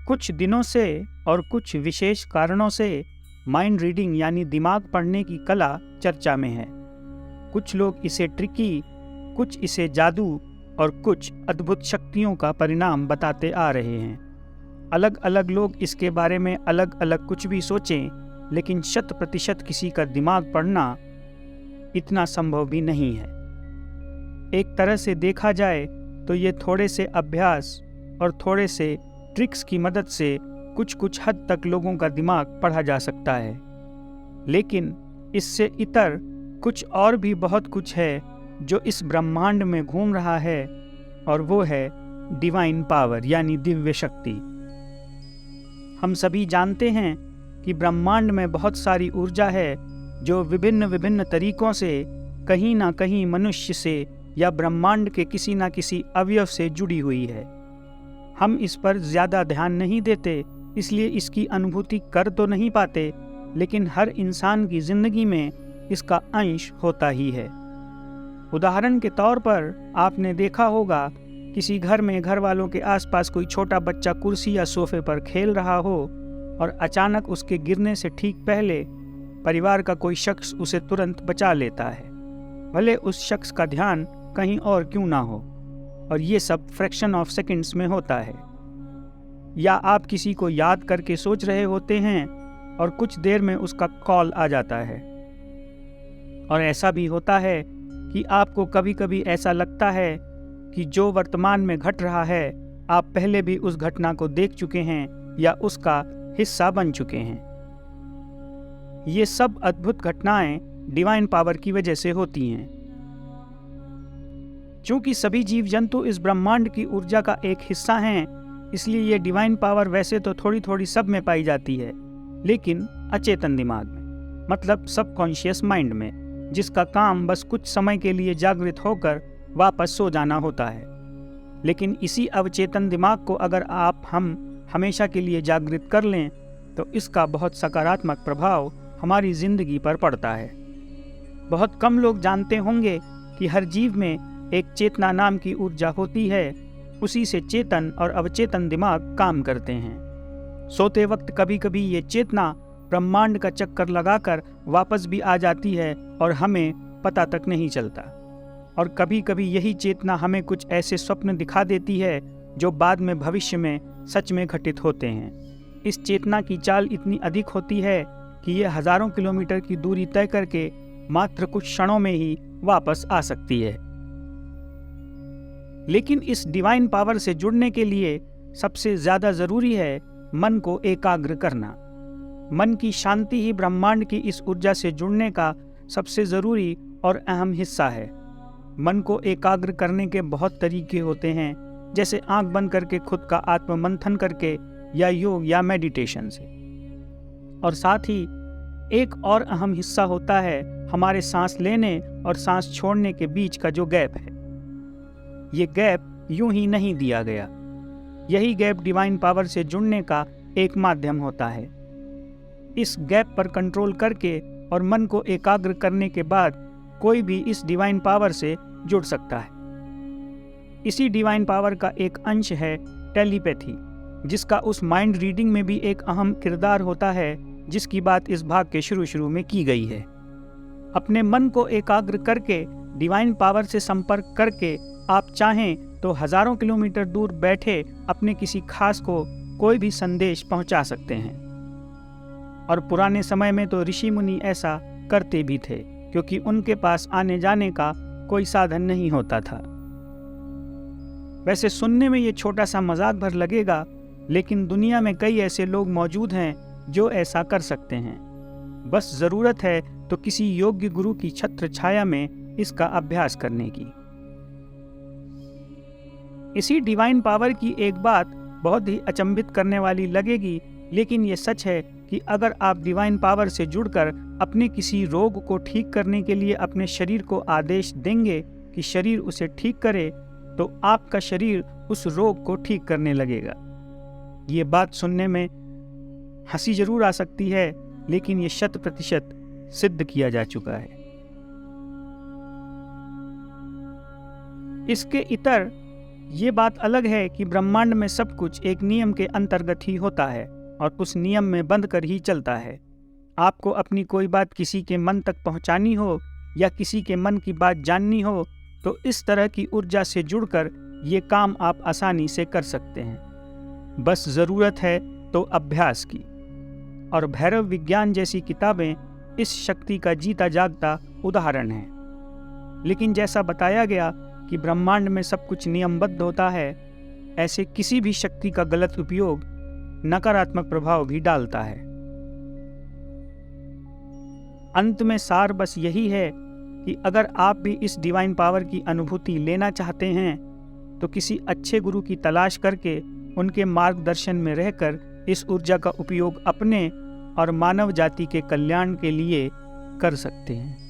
कुछ दिनों से और कुछ विशेष कारणों से माइंड रीडिंग यानी दिमाग पढ़ने की कला चर्चा में है। कुछ लोग इसे ट्रिकी, कुछ इसे जादू और कुछ अद्भुत शक्तियों का परिणाम बताते आ रहे हैं। अलग अलग लोग इसके बारे में अलग अलग कुछ भी सोचें, लेकिन 100% किसी का दिमाग पढ़ना इतना संभव भी नहीं है। एक तरह से देखा जाए तो ये थोड़े से अभ्यास और थोड़े से ट्रिक्स की मदद से कुछ हद तक लोगों का दिमाग पढ़ा जा सकता है। लेकिन इससे इतर कुछ और भी बहुत कुछ है जो इस ब्रह्मांड में घूम रहा है, और वो है डिवाइन पावर यानी दिव्य शक्ति। हम सभी जानते हैं कि ब्रह्मांड में बहुत सारी ऊर्जा है जो विभिन्न विभिन्न तरीकों से कहीं ना कहीं मनुष्य से या ब्रह्मांड के किसी न किसी अवयव से जुड़ी हुई है। हम इस पर ज़्यादा ध्यान नहीं देते, इसलिए इसकी अनुभूति कर तो नहीं पाते, लेकिन हर इंसान की ज़िंदगी में इसका अंश होता ही है। उदाहरण के तौर पर आपने देखा होगा किसी घर में घर वालों के आसपास कोई छोटा बच्चा कुर्सी या सोफे पर खेल रहा हो और अचानक उसके गिरने से ठीक पहले परिवार का कोई शख्स उसे तुरंत बचा लेता है, भले उस शख्स का ध्यान कहीं और क्यों ना हो, और ये सब फ्रैक्शन ऑफ सेकंड्स में होता है। या आप किसी को याद करके सोच रहे होते हैं और कुछ देर में उसका कॉल आ जाता है। और ऐसा भी होता है कि आपको कभी कभी ऐसा लगता है कि जो वर्तमान में घट रहा है आप पहले भी उस घटना को देख चुके हैं या उसका हिस्सा बन चुके हैं। ये सब अद्भुत घटनाएं डिवाइन पावर की वजह से होती हैं। क्योंकि सभी जीव जंतु इस ब्रह्मांड की ऊर्जा का एक हिस्सा हैं, इसलिए ये डिवाइन पावर वैसे तो थोड़ी थोड़ी सब में पाई जाती है, लेकिन अचेतन दिमाग में, मतलब सबकॉन्शियस माइंड में, जिसका काम बस कुछ समय के लिए जागृत होकर वापस सो जाना होता है। लेकिन इसी अवचेतन दिमाग को अगर हम हमेशा के लिए जागृत कर लें तो इसका बहुत सकारात्मक प्रभाव हमारी जिंदगी पर पड़ता है। बहुत कम लोग जानते होंगे कि हर जीव में एक चेतना नाम की ऊर्जा होती है। उसी से चेतन और अवचेतन दिमाग काम करते हैं। सोते वक्त कभी कभी ये चेतना ब्रह्मांड का चक्कर लगाकर वापस भी आ जाती है और हमें पता तक नहीं चलता। और कभी कभी यही चेतना हमें कुछ ऐसे स्वप्न दिखा देती है जो बाद में भविष्य में सच में घटित होते हैं। इस चेतना की चाल इतनी अधिक होती है कि ये हजारों किलोमीटर की दूरी तय करके मात्र कुछ क्षणों में ही वापस आ सकती है। लेकिन इस डिवाइन पावर से जुड़ने के लिए सबसे ज्यादा जरूरी है मन को एकाग्र करना। मन की शांति ही ब्रह्मांड की इस ऊर्जा से जुड़ने का सबसे जरूरी और अहम हिस्सा है। मन को एकाग्र करने के बहुत तरीके होते हैं, जैसे आंख बंद करके खुद का आत्म मंथन करके, या योग या मेडिटेशन से। और साथ ही एक और अहम हिस्सा होता है हमारे सांस लेने और सांस छोड़ने के बीच का जो गैप है। ये गैप यूं ही नहीं दिया गया। यही गैप डिवाइन पावर से जुड़ने का एक माध्यम होता है। इस गैप पर कंट्रोल करके और मन को एकाग्र करने के बाद कोई भी इस डिवाइन पावर से जुड़ सकता है। इसी डिवाइन पावर का एक अंश है टेलीपैथी, जिसका उस माइंड रीडिंग में भी एक अहम किरदार होता है, जिसकी बात इस भाग के शुरू में की गई है। अपने मन को एकाग्र करके डिवाइन पावर से संपर्क करके आप चाहें तो हजारों किलोमीटर दूर बैठे अपने किसी खास को कोई भी संदेश पहुंचा सकते हैं। और पुराने समय में तो ऋषि मुनि ऐसा करते भी थे, क्योंकि उनके पास आने जाने का कोई साधन नहीं होता था। वैसे सुनने में ये छोटा सा मजाक भर लगेगा, लेकिन दुनिया में कई ऐसे लोग मौजूद हैं जो ऐसा कर सकते हैं। बस जरूरत है तो किसी योग्य गुरु की छत्र छाया में इसका अभ्यास करने की। इसी डिवाइन पावर की एक बात बहुत ही अचंभित करने वाली लगेगी, लेकिन ये सच है कि अगर आप डिवाइन पावर से जुड़कर अपने किसी रोग को ठीक करने के लिए अपने शरीर को आदेश देंगे कि शरीर उसे ठीक करे, तो आपका शरीर उस रोग को ठीक करने लगेगा। ये बात सुनने में हंसी जरूर आ सकती है, लेकिन ये 100% सिद्ध किया जा चुका है। इसके इतर ये बात अलग है कि ब्रह्मांड में सब कुछ एक नियम के अंतर्गत ही होता है और उस नियम में बंध कर ही चलता है। आपको अपनी कोई बात किसी के मन तक पहुंचानी हो या किसी के मन की बात जाननी हो तो इस तरह की ऊर्जा से जुड़कर ये काम आप आसानी से कर सकते हैं। बस ज़रूरत है तो अभ्यास की। और भैरव विज्ञान जैसी किताबें इस शक्ति का जीता जागता उदाहरण है। लेकिन जैसा बताया गया कि ब्रह्मांड में सब कुछ नियमबद्ध होता है, ऐसे किसी भी शक्ति का गलत उपयोग नकारात्मक प्रभाव भी डालता है। अंत में सार बस यही है कि अगर आप भी इस डिवाइन पावर की अनुभूति लेना चाहते हैं तो किसी अच्छे गुरु की तलाश करके उनके मार्गदर्शन में रहकर इस ऊर्जा का उपयोग अपने और मानव जाति के कल्याण के लिए कर सकते हैं।